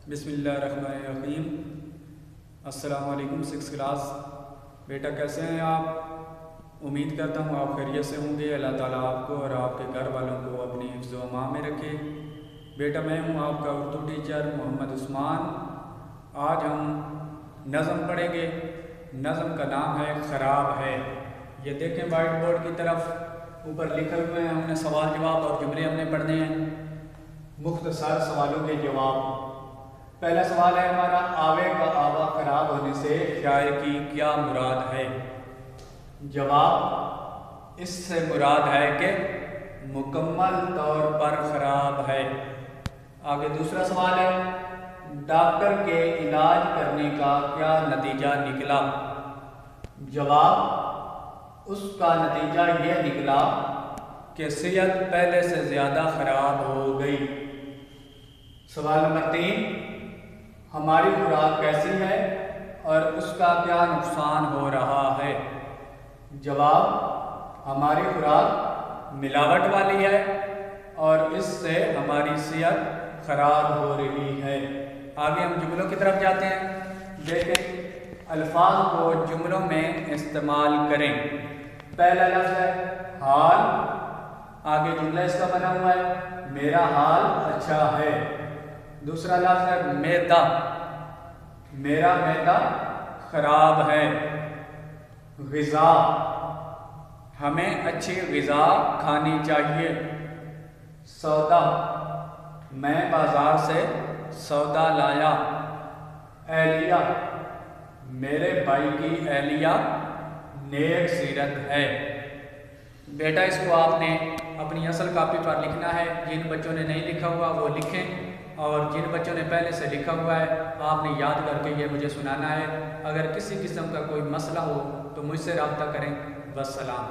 बिस्मिल्लाहिर्रहमानिर्रहीम। अस्सलाम वालेकुम। 6 क्लास बेटा, कैसे हैं आप? उम्मीद करता हूँ आप खैरियत से होंगे। अल्लाह ताला आपको और आपके घर वालों को अपनी हिफ्ज़ व अमान में रखे। बेटा, मैं हूँ आपका उर्दू टीचर मोहम्मद उस्मान। आज हम नज़म पढ़ेंगे। नज़म का नाम है ख़राब है। ये देखें वाइट बोर्ड की तरफ ऊपर लिखे हुए हैं। हमने सवाल जवाब और जुमले हमने पढ़ने हैं। मुख्तसर सवालों के जवाब। पहला सवाल है हमारा, आवे का आवा खराब होने से शायर की क्या मुराद है? जवाब, इससे मुराद है कि मुकम्मल तौर पर खराब है। आगे दूसरा सवाल है, डॉक्टर के इलाज करने का क्या नतीजा निकला? जवाब, उसका नतीजा यह निकला कि सेहत पहले से ज़्यादा खराब हो गई। सवाल नंबर 3, हमारी खुराक कैसी है और उसका क्या नुकसान हो रहा है? जवाब, हमारी खुराक मिलावट वाली है और इससे हमारी सेहत खराब हो रही है। आगे हम जुमलों की तरफ जाते हैं। देखें, अल्फाज को जुमलों में इस्तेमाल करें। पहला लफ्ज़ है हाल। आगे जुमला इसका बना हुआ है, मेरा हाल अच्छा है। दूसरा लफ्ज़ है मैदा। मेरा मैदा खराब है। ग़िज़ा, हमें अच्छी ग़िज़ा खानी चाहिए। सौदा, मैं बाज़ार से सौदा लाया। एहलिया, मेरे भाई की एहलिया नेक सीरत है। बेटा, इसको आपने अपनी असल कॉपी पर लिखना है। जिन बच्चों ने नहीं लिखा हुआ वो लिखें, और जिन बच्चों ने पहले से लिखा हुआ है आपने याद करके ये मुझे सुनाना है। अगर किसी किस्म का कोई मसला हो तो मुझसे रब्ता करें। वस्सलाम।